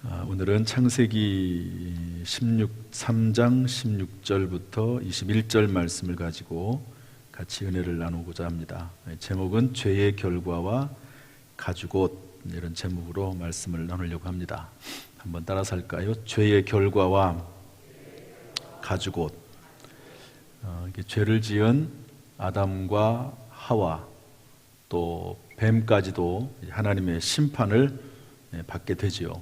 오늘은 창세기 3장 16절부터 21절 말씀을 가지고 같이 은혜를 나누고자 합니다. 제목은 죄의 결과와 가죽옷, 이런 제목으로 말씀을 나누려고 합니다. 한번 따라서 할까요? 죄의 결과와 가죽옷. 죄를 지은 아담과 하와 또 뱀까지도 하나님의 심판을 받게 되지요.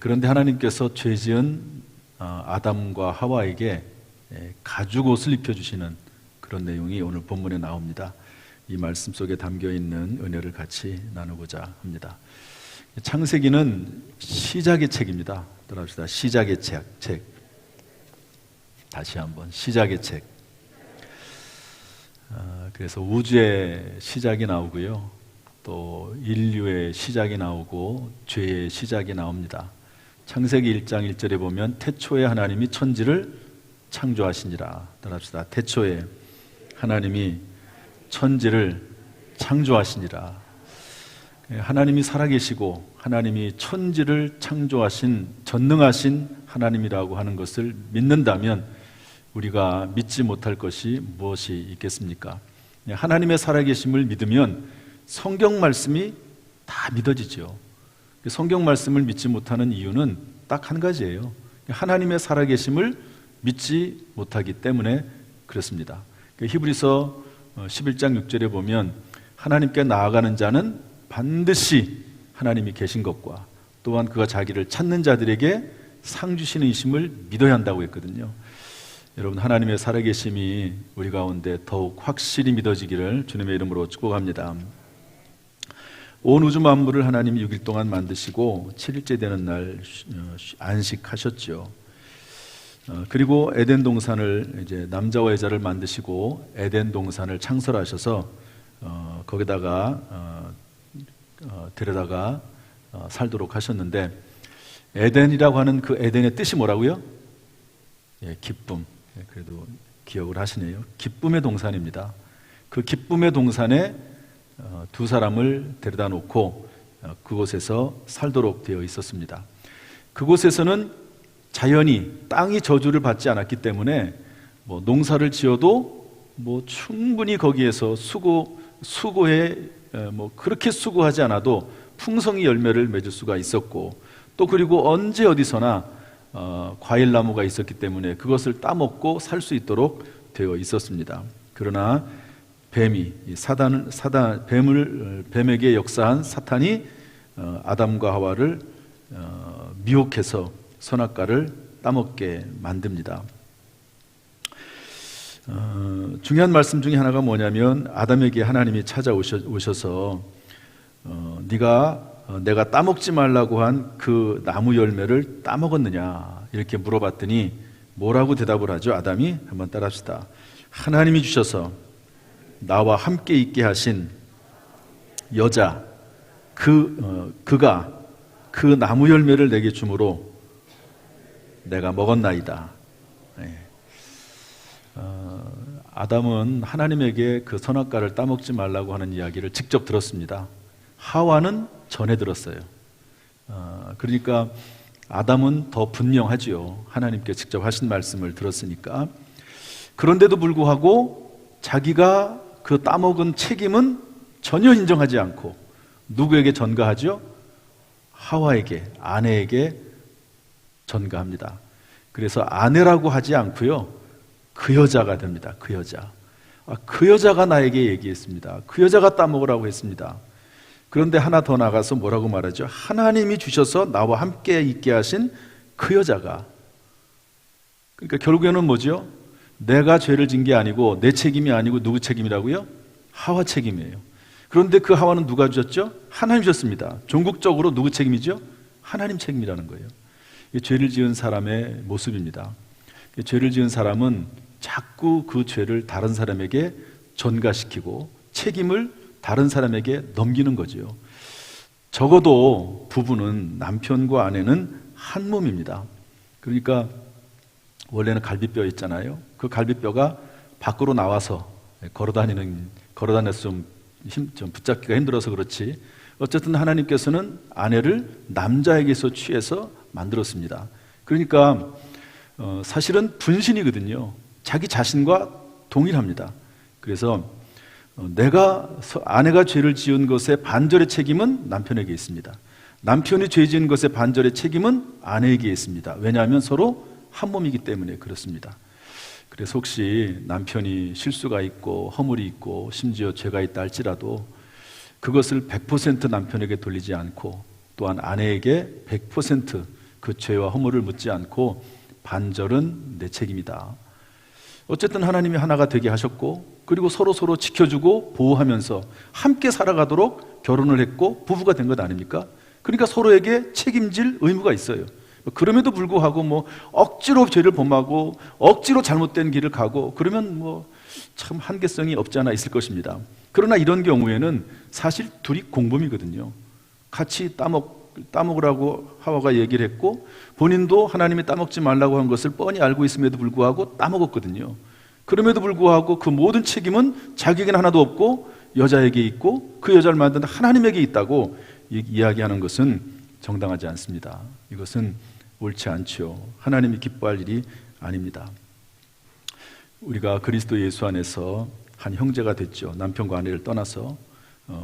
그런데 하나님께서 죄 지은 아담과 하와에게 가죽옷을 입혀주시는 그런 내용이 오늘 본문에 나옵니다. 이 말씀 속에 담겨있는 은혜를 같이 나누고자 합니다. 창세기는 시작의 책입니다. 따라합시다. 시작의 책. 다시 한번 시작의 책. 그래서 우주의 시작이 나오고요, 또 인류의 시작이 나오고 죄의 시작이 나옵니다. 창세기 1장 1절에 보면 태초에 하나님이 천지를 창조하시니라. 따라합시다. 태초에 하나님이 천지를 창조하시니라. 하나님이 살아계시고 하나님이 천지를 창조하신 전능하신 하나님이라고 하는 것을 믿는다면 우리가 믿지 못할 것이 무엇이 있겠습니까? 하나님의 살아계심을 믿으면 성경 말씀이 다 믿어지죠. 성경 말씀을 믿지 못하는 이유는 딱 한 가지예요. 하나님의 살아계심을 믿지 못하기 때문에 그렇습니다. 히브리서 11장 6절에 보면 하나님께 나아가는 자는 반드시 하나님이 계신 것과 또한 그가 자기를 찾는 자들에게 상 주시는 이심을 믿어야 한다고 했거든요. 여러분, 하나님의 살아계심이 우리 가운데 더욱 확실히 믿어지기를 주님의 이름으로 축복합니다. 온 우주 만물을 하나님이 6일 동안 만드시고 7일째 되는 날 안식하셨죠. 그리고 에덴 동산을 이제 남자와 여자를 만드시고 에덴 동산을 창설하셔서 거기다가 데려다가 살도록 하셨는데, 에덴이라고 하는 그 에덴의 뜻이 뭐라고요? 기쁨. 그래도 기억을 하시네요. 기쁨의 동산입니다. 그 기쁨의 동산에 두 사람을 데려다 놓고 그곳에서 살도록 되어 있었습니다. 그곳에서는 자연히 땅이 저주를 받지 않았기 때문에 농사를 지어도 충분히 거기에서 수고에 그렇게 수고하지 않아도 풍성히 열매를 맺을 수가 있었고, 또 그리고 언제 어디서나 과일나무가 있었기 때문에 그것을 따먹고 살 수 있도록 되어 있었습니다. 그러나 뱀에게 역사한 사탄이 아담과 하와를 미혹해서 선악과를 따먹게 만듭니다. 중요한 말씀 중에 하나가 뭐냐면, 아담에게 하나님이 찾아오셔서 내가 따먹지 말라고 한 그 나무 열매를 따먹었느냐 이렇게 물어봤더니 뭐라고 대답을 하죠? 아담이, 한번 따라합시다. 하나님이 주셔서 나와 함께 있게 하신 여자 그가 그 나무 열매를 내게 주므로 내가 먹었나이다. 아담은 하나님에게 그 선악과를 따먹지 말라고 하는 이야기를 직접 들었습니다. 하와는 전해 들었어요. 그러니까 아담은 더 분명하지요. 하나님께 직접 하신 말씀을 들었으니까. 그런데도 불구하고 자기가 그 따먹은 책임은 전혀 인정하지 않고 누구에게 전가하죠? 하와에게, 아내에게 전가합니다. 그래서 아내라고 하지 않고요, 그 여자가 됩니다. 그 여자. 그 여자가 나에게 얘기했습니다. 그 여자가 따먹으라고 했습니다. 그런데 하나 더 나가서 뭐라고 말하죠? 하나님이 주셔서 나와 함께 있게 하신 그 여자가. 그러니까 결국에는 뭐죠? 내가 죄를 진 게 아니고 내 책임이 아니고 누구 책임이라고요? 하와 책임이에요. 그런데 그 하와는 누가 주셨죠? 하나님 주셨습니다. 종국적으로 누구 책임이죠? 하나님 책임이라는 거예요. 이게 죄를 지은 사람의 모습입니다. 죄를 지은 사람은 자꾸 그 죄를 다른 사람에게 전가시키고 책임을 다른 사람에게 넘기는 거죠. 적어도 부부는, 남편과 아내는 한 몸입니다. 그러니까 원래는 갈비뼈 있잖아요. 그 갈비뼈가 밖으로 나와서 걸어다녀서 좀 붙잡기가 힘들어서 그렇지, 어쨌든 하나님께서는 아내를 남자에게서 취해서 만들었습니다. 그러니까 사실은 분신이거든요. 자기 자신과 동일합니다. 그래서 아내가 죄를 지은 것의 반절의 책임은 남편에게 있습니다. 남편이 죄 지은 것의 반절의 책임은 아내에게 있습니다. 왜냐하면 서로 한 몸이기 때문에 그렇습니다. 그래서 혹시 남편이 실수가 있고 허물이 있고 심지어 죄가 있다 할지라도 그것을 100% 남편에게 돌리지 않고 또한 아내에게 100% 그 죄와 허물을 묻지 않고 반절은 내 책임이다. 어쨌든 하나님이 하나가 되게 하셨고 그리고 서로 지켜주고 보호하면서 함께 살아가도록 결혼을 했고 부부가 된 것 아닙니까? 그러니까 서로에게 책임질 의무가 있어요. 그럼에도 불구하고 억지로 죄를 범하고 억지로 잘못된 길을 가고 그러면 참 한계성이 없지 않아 있을 것입니다. 그러나 이런 경우에는 사실 둘이 공범이거든요. 같이 따먹으라고 하와가 얘기를 했고 본인도 하나님이 따먹지 말라고 한 것을 뻔히 알고 있음에도 불구하고 따먹었거든요. 그럼에도 불구하고 그 모든 책임은 자기에게는 하나도 없고 여자에게 있고 그 여자를 만든 하나님에게 있다고 이야기하는 것은 정당하지 않습니다. 이것은 옳지 않죠. 하나님이 기뻐할 일이 아닙니다. 우리가 그리스도 예수 안에서 한 형제가 됐죠. 남편과 아내를 떠나서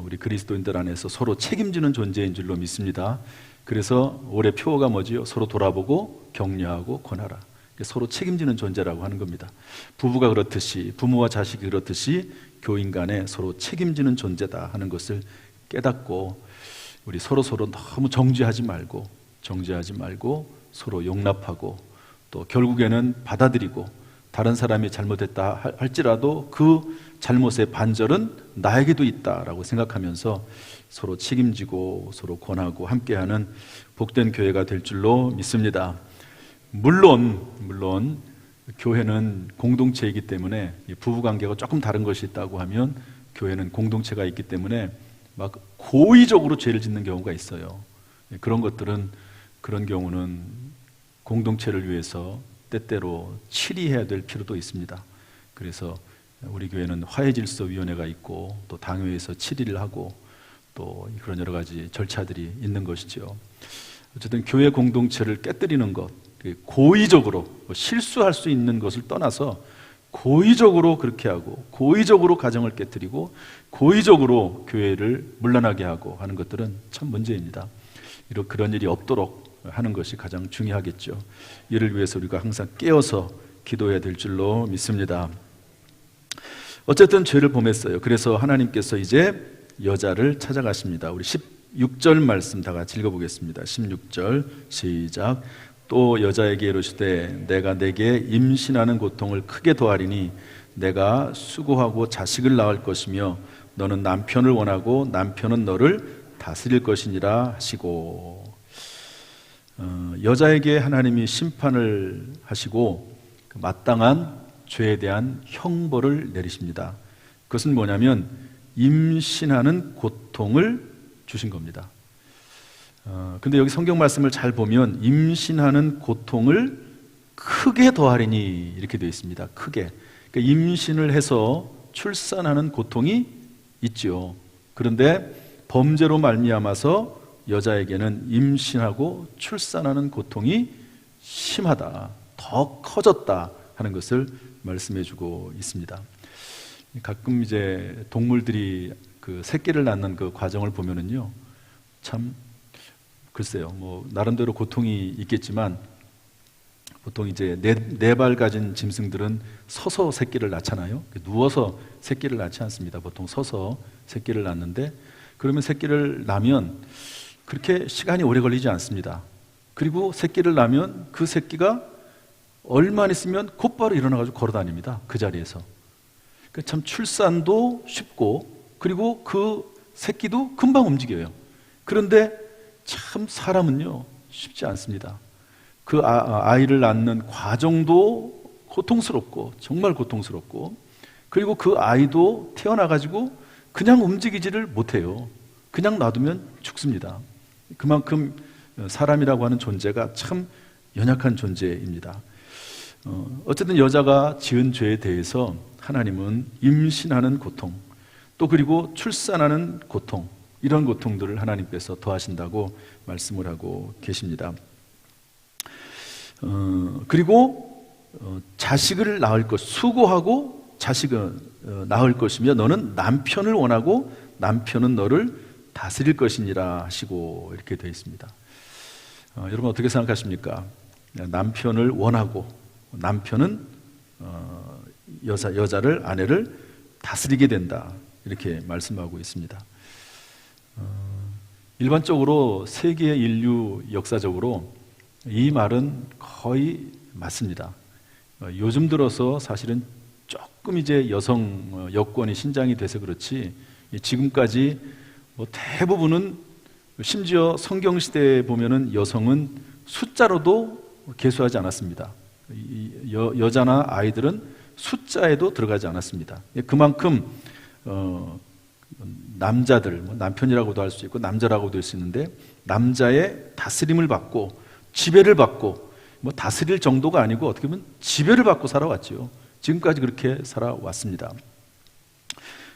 우리 그리스도인들 안에서 서로 책임지는 존재인 줄로 믿습니다. 그래서 올해 표어가 뭐지요? 서로 돌아보고 격려하고 권하라. 서로 책임지는 존재라고 하는 겁니다. 부부가 그렇듯이 부모와 자식이 그렇듯이 교인 간에 서로 책임지는 존재다 하는 것을 깨닫고 우리 서로 너무 정죄하지 말고 서로 용납하고 또 결국에는 받아들이고 다른 사람이 잘못했다 할지라도 그 잘못의 반절은 나에게도 있다라고 생각하면서 서로 책임지고 서로 권하고 함께하는 복된 교회가 될 줄로 믿습니다. 물론 교회는 공동체이기 때문에 부부관계가 조금 다른 것이 있다고 하면 교회는 공동체가 있기 때문에 막 고의적으로 죄를 짓는 경우가 있어요. 그런 경우는 공동체를 위해서 때때로 치리해야 될 필요도 있습니다. 그래서 우리 교회는 화해질서위원회가 있고 또 당회에서 치리를 하고 또 그런 여러 가지 절차들이 있는 것이죠. 어쨌든 교회 공동체를 깨뜨리는 것, 고의적으로 실수할 수 있는 것을 떠나서 고의적으로 그렇게 하고 고의적으로 가정을 깨뜨리고 고의적으로 교회를 물러나게 하고 하는 것들은 참 문제입니다. 그런 일이 없도록 하는 것이 가장 중요하겠죠. 이를 위해서 우리가 항상 깨어서 기도해야 될 줄로 믿습니다. 어쨌든 죄를 범했어요. 그래서 하나님께서 이제 여자를 찾아가십니다. 우리 16절 말씀 다 같이 읽어보겠습니다. 16절 시작. 또 여자에게 이르시되 내가 내게 임신하는 고통을 크게 더하리니 내가 수고하고 자식을 낳을 것이며 너는 남편을 원하고 남편은 너를 다스릴 것이니라 하시고, 여자에게 하나님이 심판을 하시고 그 마땅한 죄에 대한 형벌을 내리십니다. 그것은 뭐냐면 임신하는 고통을 주신 겁니다. 근데 여기 성경 말씀을 잘 보면 임신하는 고통을 크게 더하리니 이렇게 되어 있습니다. 크게. 그러니까 임신을 해서 출산하는 고통이 있죠. 그런데 범죄로 말미암아서 여자에게는 임신하고 출산하는 고통이 심하다, 더 커졌다 하는 것을 말씀해주고 있습니다. 가끔 이제 동물들이 그 새끼를 낳는 그 과정을 보면은요, 참 글쎄요, 나름대로 고통이 있겠지만 보통 이제 네 발 가진 짐승들은 서서 새끼를 낳잖아요. 누워서 새끼를 낳지 않습니다. 보통 서서 새끼를 낳는데, 그러면 새끼를 낳으면 그렇게 시간이 오래 걸리지 않습니다. 그리고 새끼를 낳으면 그 새끼가 얼마 안 있으면 곧바로 일어나가지고 걸어 다닙니다. 그 자리에서. 그러니까 참 출산도 쉽고 그리고 그 새끼도 금방 움직여요. 그런데 참 사람은요 쉽지 않습니다. 그 아이를 낳는 과정도 고통스럽고 정말 고통스럽고, 그리고 그 아이도 태어나가지고 그냥 움직이지를 못해요. 그냥 놔두면 죽습니다. 그만큼 사람이라고 하는 존재가 참 연약한 존재입니다. 어쨌든 여자가 지은 죄에 대해서 하나님은 임신하는 고통, 또 그리고 출산하는 고통, 이런 고통들을 하나님께서 더하신다고 말씀을 하고 계십니다. 그리고 자식을 낳을 것, 수고하고 자식을 낳을 것이며 너는 남편을 원하고 남편은 너를 다스릴 것이니라 하시고 이렇게 되어 있습니다. 여러분 어떻게 생각하십니까? 남편을 원하고 남편은 여자를, 아내를 다스리게 된다, 이렇게 말씀하고 있습니다. 일반적으로 세계 인류 역사적으로 이 말은 거의 맞습니다. 요즘 들어서 사실은 조금 이제 여성 여권이 신장이 돼서 그렇지 지금까지 뭐 대부분은, 심지어 성경 시대에 보면은 여성은 숫자로도 계수하지 않았습니다. 여자나 아이들은 숫자에도 들어가지 않았습니다. 그만큼 남자들, 남편이라고도 할 수 있고 남자라고도 할 수 있는데 남자의 다스림을 받고 지배를 받고, 다스릴 정도가 아니고 어떻게 보면 지배를 받고 살아왔죠. 지금까지 그렇게 살아왔습니다.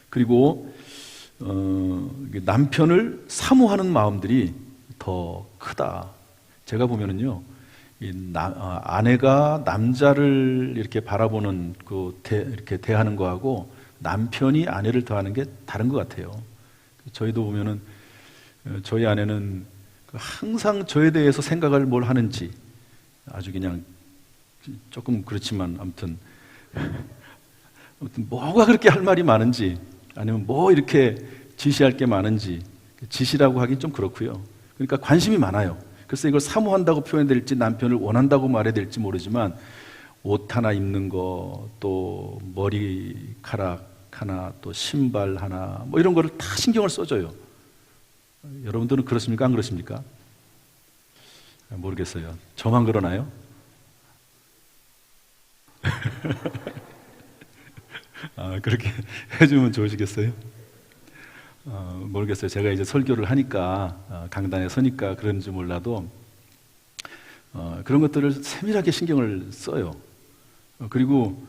그리고 남편을 사모하는 마음들이 더 크다. 제가 보면은요, 아내가 남자를 이렇게 바라보는 이렇게 대하는 거하고 남편이 아내를 대하는 게 다른 것 같아요. 저희도 보면은 저희 아내는 항상 저에 대해서 생각을 뭘 하는지 아주 그냥 조금 그렇지만 아무튼 뭐가 그렇게 할 말이 많은지, 아니면 뭐 이렇게 지시할 게 많은지, 지시라고 하긴 좀 그렇고요. 그러니까 관심이 많아요. 그래서 이걸 사모한다고 표현될지 남편을 원한다고 말해야 될지 모르지만 옷 하나 입는 거, 또 머리카락 하나, 또 신발 하나, 뭐 이런 거를 다 신경을 써줘요. 여러분들은 그렇습니까? 안 그렇습니까? 모르겠어요. 저만 그러나요? 그렇게 해주면 좋으시겠어요? 모르겠어요. 제가 이제 설교를 하니까, 강단에 서니까 그런지 몰라도 그런 것들을 세밀하게 신경을 써요. 그리고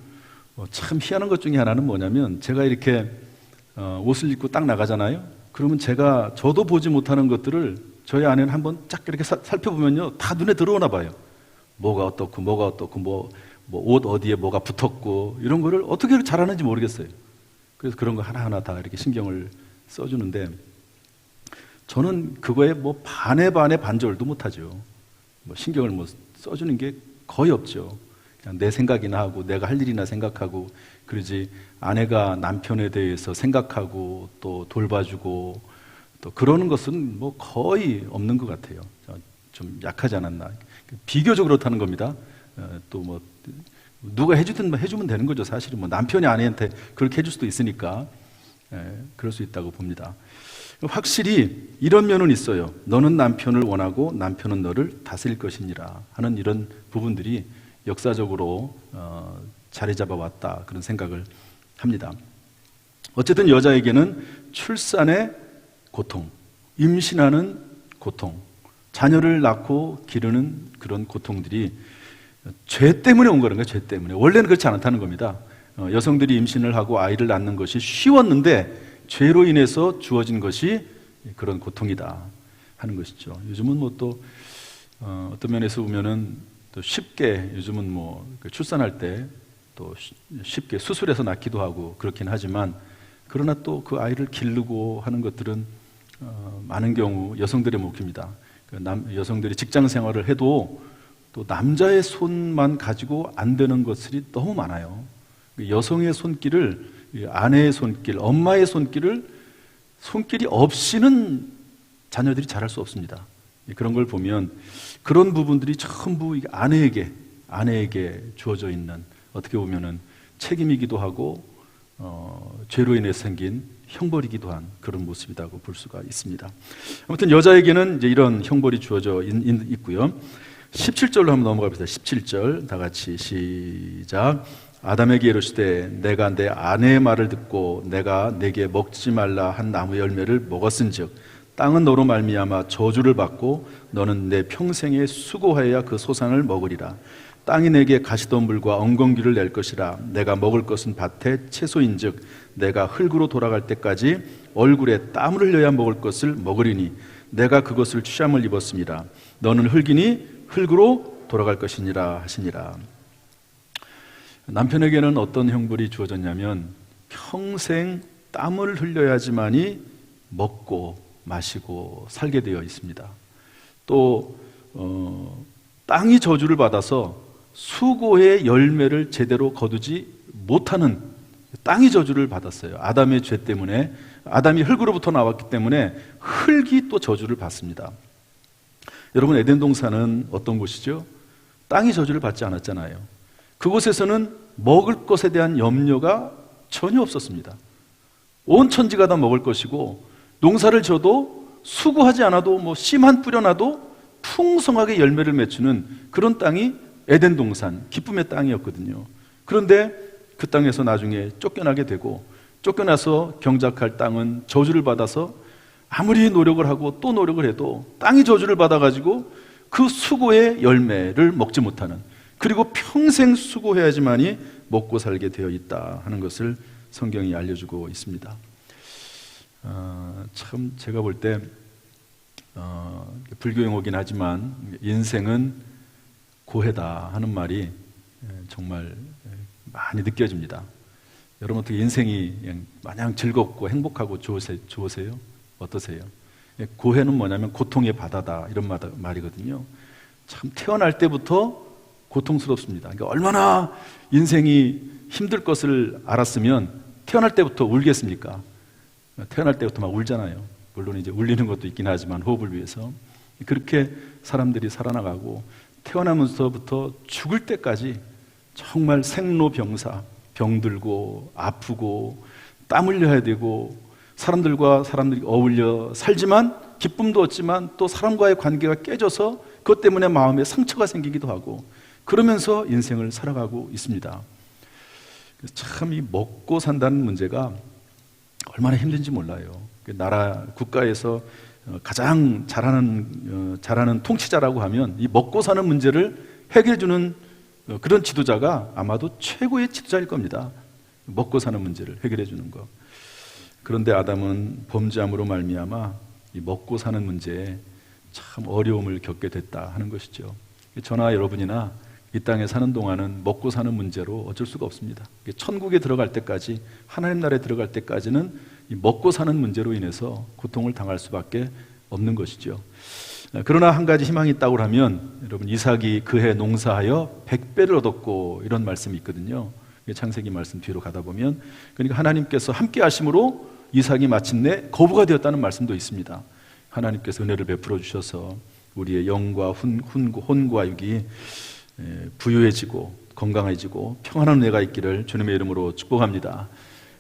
참 희한한 것 중에 하나는 뭐냐면, 제가 이렇게 옷을 입고 딱 나가잖아요. 그러면 저도 보지 못하는 것들을 저희 아내는 한번 쫙 이렇게 살펴보면요, 다 눈에 들어오나 봐요. 뭐가 어떻고 뭐 옷 어디에 뭐가 붙었고, 이런 거를 어떻게 잘하는지 모르겠어요. 그래서 그런 거 하나하나 다 이렇게 신경을 써주는데, 저는 그거에 뭐 반의 반절도 못하죠. 신경을 써주는 게 거의 없죠. 그냥 내 생각이나 하고 내가 할 일이나 생각하고 그러지, 아내가 남편에 대해서 생각하고 또 돌봐주고 또 그러는 것은 뭐 거의 없는 것 같아요. 좀 약하지 않았나. 비교적 그렇다는 겁니다. 또 뭐 누가 해주든 해주면 되는 거죠. 사실은 뭐 남편이 아내한테 그렇게 해줄 수도 있으니까 그럴 수 있다고 봅니다. 확실히 이런 면은 있어요. 너는 남편을 원하고 남편은 너를 다스릴 것이니라 하는 이런 부분들이 역사적으로 자리 잡아왔다, 그런 생각을 합니다. 어쨌든 여자에게는 출산의 고통, 임신하는 고통, 자녀를 낳고 기르는 그런 고통들이 죄 때문에 온 거라는 거예요. 죄 때문에. 원래는 그렇지 않다는 겁니다. 여성들이 임신을 하고 아이를 낳는 것이 쉬웠는데 죄로 인해서 주어진 것이 그런 고통이다 하는 것이죠. 요즘은 뭐 또 어떤 면에서 보면은 또 쉽게, 요즘은 뭐 출산할 때 또 쉽게 수술해서 낳기도 하고 그렇긴 하지만, 그러나 또 그 아이를 기르고 하는 것들은 많은 경우 여성들의 몫입니다. 여성들이 직장 생활을 해도 또 남자의 손만 가지고 안 되는 것들이 너무 많아요. 여성의 손길을, 아내의 손길, 엄마의 손길이 없이는 자녀들이 자랄 수 없습니다. 그런 걸 보면 그런 부분들이 전부 아내에게 주어져 있는, 어떻게 보면은 책임이기도 하고 죄로 인해 생긴 형벌이기도 한 그런 모습이라고 볼 수가 있습니다. 아무튼 여자에게는 이제 이런 형벌이 주어져 있고요. 17절로 한번 넘어가 봅시다. 17절 다 같이 시작. 아담에게 이르시되 내가 내 아내의 말을 듣고 내가 내게 먹지 말라 한 나무 열매를 먹었은즉 땅은 너로 말미암아 저주를 받고 너는 내 평생에 수고하여야 그 소산을 먹으리라. 땅이 내게 가시덤불과 엉겅귀를 낼 것이라. 내가 먹을 것은 밭의 채소인즉 내가 흙으로 돌아갈 때까지 얼굴에 땀을 흘려야 먹을 것을 먹으리니 내가 그것을 취함을 입었습니다. 너는 흙이니 흙으로 돌아갈 것이니라 하시니라. 남편에게는 어떤 형벌이 주어졌냐면 평생 땀을 흘려야지만이 먹고 마시고 살게 되어 있습니다. 또 땅이 저주를 받아서 수고의 열매를 제대로 거두지 못하는 땅이 저주를 받았어요. 아담의 죄 때문에, 아담이 흙으로부터 나왔기 때문에 흙이 또 저주를 받습니다. 여러분, 에덴 동산은 어떤 곳이죠? 땅이 저주를 받지 않았잖아요. 그곳에서는 먹을 것에 대한 염려가 전혀 없었습니다. 온 천지가 다 먹을 것이고, 농사를 져도 수고하지 않아도 씨 한 뿌려놔도 풍성하게 열매를 맺추는 그런 땅이 에덴 동산, 기쁨의 땅이었거든요. 그런데 그 땅에서 나중에 쫓겨나게 되고, 쫓겨나서 경작할 땅은 저주를 받아서 아무리 노력을 하고 또 노력을 해도 땅이 저주를 받아가지고 그 수고의 열매를 먹지 못하는, 그리고 평생 수고해야지만이 먹고 살게 되어 있다 하는 것을 성경이 알려주고 있습니다. 참 제가 볼 때 불교 용어긴 하지만 인생은 고해다 하는 말이 정말 많이 느껴집니다. 여러분, 어떻게 인생이 마냥 즐겁고 행복하고 좋으세요? 어떠세요? 고해는 뭐냐면 고통의 바다다, 이런 말이거든요. 참 태어날 때부터 고통스럽습니다. 그러니까 얼마나 인생이 힘들 것을 알았으면 태어날 때부터 울겠습니까? 태어날 때부터 막 울잖아요. 물론 이제 울리는 것도 있긴 하지만 호흡을 위해서. 그렇게 사람들이 살아나가고 태어나면서부터 죽을 때까지 정말 생로병사, 병들고 아프고 땀 흘려야 되고 사람들과 사람들이 어울려 살지만 기쁨도 얻지만 또 사람과의 관계가 깨져서 그것 때문에 마음에 상처가 생기기도 하고 그러면서 인생을 살아가고 있습니다. 참 이 먹고 산다는 문제가 얼마나 힘든지 몰라요. 나라 국가에서 가장 잘하는 통치자라고 하면 이 먹고 사는 문제를 해결해 주는 그런 지도자가 아마도 최고의 지도자일 겁니다. 먹고 사는 문제를 해결해 주는 것. 그런데 아담은 범죄함으로 말미암아 이 먹고 사는 문제에 참 어려움을 겪게 됐다 하는 것이죠. 저나 여러분이나 이 땅에 사는 동안은 먹고 사는 문제로 어쩔 수가 없습니다. 천국에 들어갈 때까지, 하나님 나라에 들어갈 때까지는 이 먹고 사는 문제로 인해서 고통을 당할 수밖에 없는 것이죠. 그러나 한 가지 희망이 있다고 하면, 여러분, 이삭이 그해 농사하여 100배를 얻었고, 이런 말씀이 있거든요. 창세기 말씀 뒤로 가다 보면, 그러니까 하나님께서 함께 하심으로 이삭이 마침내 거부가 되었다는 말씀도 있습니다. 하나님께서 은혜를 베풀어 주셔서 우리의 영과 혼과 육이 부유해지고 건강해지고 평안한 은혜가 있기를 주님의 이름으로 축복합니다.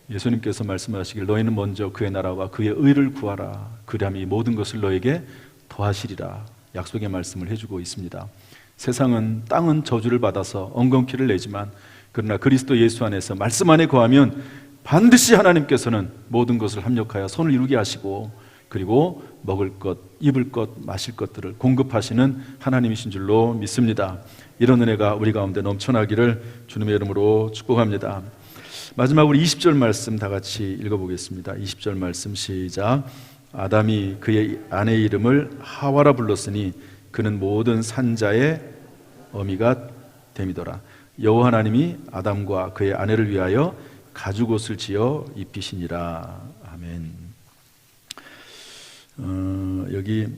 예수님께서 말씀하시길 너희는 먼저 그의 나라와 그의 의를 구하라. 그리하면 이 모든 것을 너에게 더하시리라. 약속의 말씀을 해주고 있습니다. 세상은, 땅은 저주를 받아서 엉겅퀴를 내지만 그러나 그리스도 예수 안에서 말씀 안에 거하면 반드시 하나님께서는 모든 것을 합력하여 손을 이루게 하시고 그리고 먹을 것, 입을 것, 마실 것들을 공급하시는 하나님이신 줄로 믿습니다. 이런 은혜가 우리 가운데 넘쳐나기를 주님의 이름으로 축복합니다. 마지막으로 20절 말씀 다 같이 읽어보겠습니다. 20절 말씀 시작. 아담이 그의 아내의 이름을 하와라 불렀으니 그는 모든 산자의 어미가 됨이더라. 여호와 하나님이 아담과 그의 아내를 위하여 가죽옷을 지어 입히시니라. 아멘. 여기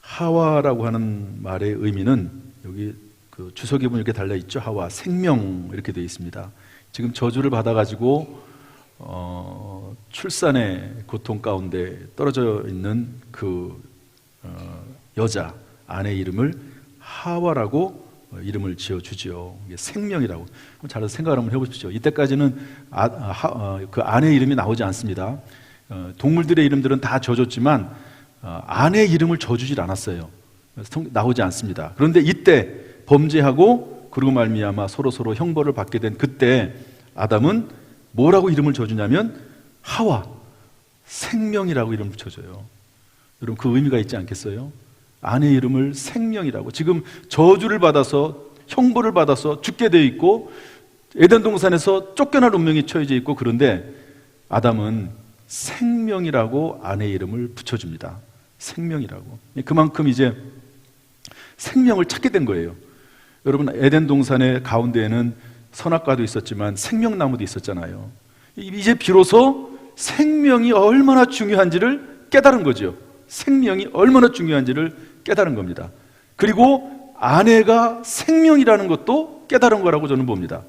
하와라고 하는 말의 의미는 여기 그 주석에 보면 이렇게 달려 있죠. 하와, 생명, 이렇게 되어 있습니다. 지금 저주를 받아가지고 출산의 고통 가운데 떨어져 있는 그 여자, 아내 이름을 하와라고 이름을 지어주죠. 이게 생명이라고. 잘 생각을 한번 해보십시오. 이때까지는 그 아내 이름이 나오지 않습니다. 동물들의 이름들은 다 져줬지만 아내 이름을 져주질 않았어요. 나오지 않습니다. 그런데 이때 범죄하고 그리고 말미암아 서로 형벌을 받게 된 그때 아담은 뭐라고 이름을 져주냐면 하와, 생명이라고 이름을 져줘요. 여러분, 그 의미가 있지 않겠어요? 아내 이름을 생명이라고. 지금 저주를 받아서 형벌을 받아서 죽게 되어 있고 에덴 동산에서 쫓겨날 운명이 처해져 있고, 그런데 아담은 생명이라고 아내의 이름을 붙여줍니다. 생명이라고. 그만큼 이제 생명을 찾게 된 거예요. 여러분, 에덴 동산의 가운데에는 선악과도 있었지만 생명나무도 있었잖아요. 이제 비로소 생명이 얼마나 중요한지를 깨달은 거죠. 생명이 얼마나 중요한지를 깨달은 겁니다. 그리고 아내가 생명이라는 것도 깨달은 거라고 저는 봅니다.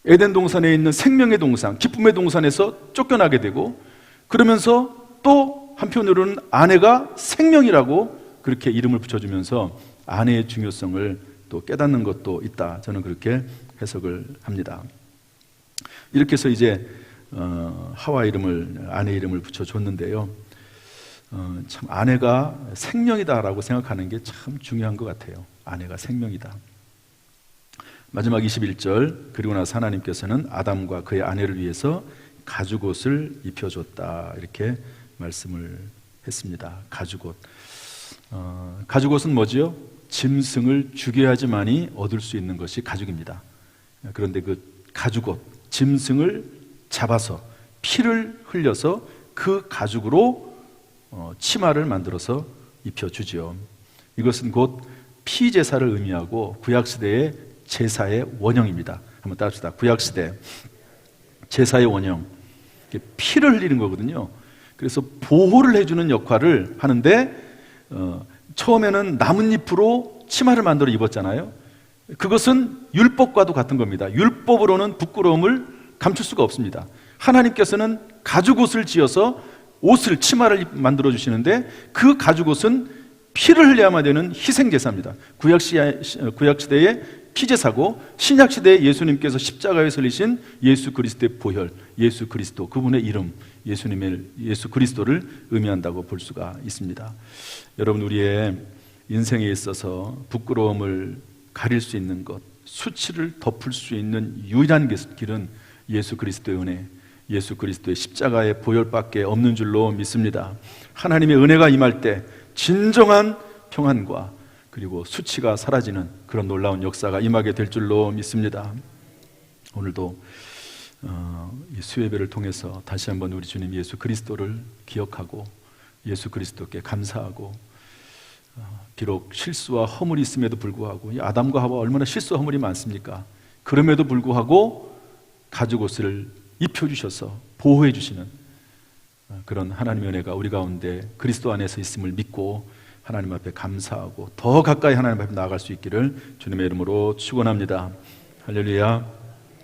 에덴 동산에 있는 생명의 동산, 기쁨의 동산에서 쫓겨나게 되고, 그러면서 또 한편으로는 아내가 생명이라고 그렇게 이름을 붙여주면서 아내의 중요성을 또 깨닫는 것도 있다. 저는 그렇게 해석을 합니다. 이렇게 해서 이제 하와 이름을, 아내 이름을 붙여줬는데요. 참 아내가 생명이다라고 생각하는 게 참 중요한 것 같아요. 아내가 생명이다. 마지막 21절, 그리고 나서 하나님께서는 아담과 그의 아내를 위해서 가죽옷을 입혀줬다, 이렇게 말씀을 했습니다. 가죽옷. 가죽옷은 뭐지요? 짐승을 죽여야지만이 얻을 수 있는 것이 가죽입니다. 그런데 그 가죽옷, 짐승을 잡아서 피를 흘려서 그 가죽으로 치마를 만들어서 입혀주지요. 이것은 곧 피제사를 의미하고 구약시대의 제사의 원형입니다. 한번 따라합시다. 구약시대 제사의 원형, 피를 흘리는 거거든요. 그래서 보호를 해주는 역할을 하는데, 처음에는 나뭇잎으로 치마를 만들어 입었잖아요. 그것은 율법과도 같은 겁니다. 율법으로는 부끄러움을 감출 수가 없습니다. 하나님께서는 가죽옷을 지어서 옷을, 치마를 만들어 주시는데, 그 가죽옷은 피를 흘려야만 되는 희생제사입니다. 구약시대의 피제사고, 신약시대에 예수님께서 십자가에 설리신 예수 그리스도의 보혈, 예수 그리스도, 그분의 이름, 예수 그리스도를 의미한다고 볼 수가 있습니다. 여러분, 우리의 인생에 있어서 부끄러움을 가릴 수 있는 것, 수치를 덮을 수 있는 유일한 길은 예수 그리스도의 은혜, 예수 그리스도의 십자가의 보혈밖에 없는 줄로 믿습니다. 하나님의 은혜가 임할 때 진정한 평안과 그리고 수치가 사라지는 그런 놀라운 역사가 임하게 될 줄로 믿습니다. 오늘도 이 수요예배를 통해서 다시 한번 우리 주님 예수 그리스도를 기억하고 예수 그리스도께 감사하고, 비록 실수와 허물이 있음에도 불구하고, 이 아담과 하와 얼마나 실수와 허물이 많습니까? 그럼에도 불구하고 가죽옷을 입혀주셔서 보호해 주시는 그런 하나님의 은혜가 우리 가운데 그리스도 안에서 있음을 믿고 하나님 앞에 감사하고 더 가까이 하나님 앞에 나아갈 수 있기를 주님의 이름으로 축원합니다. 할렐루야.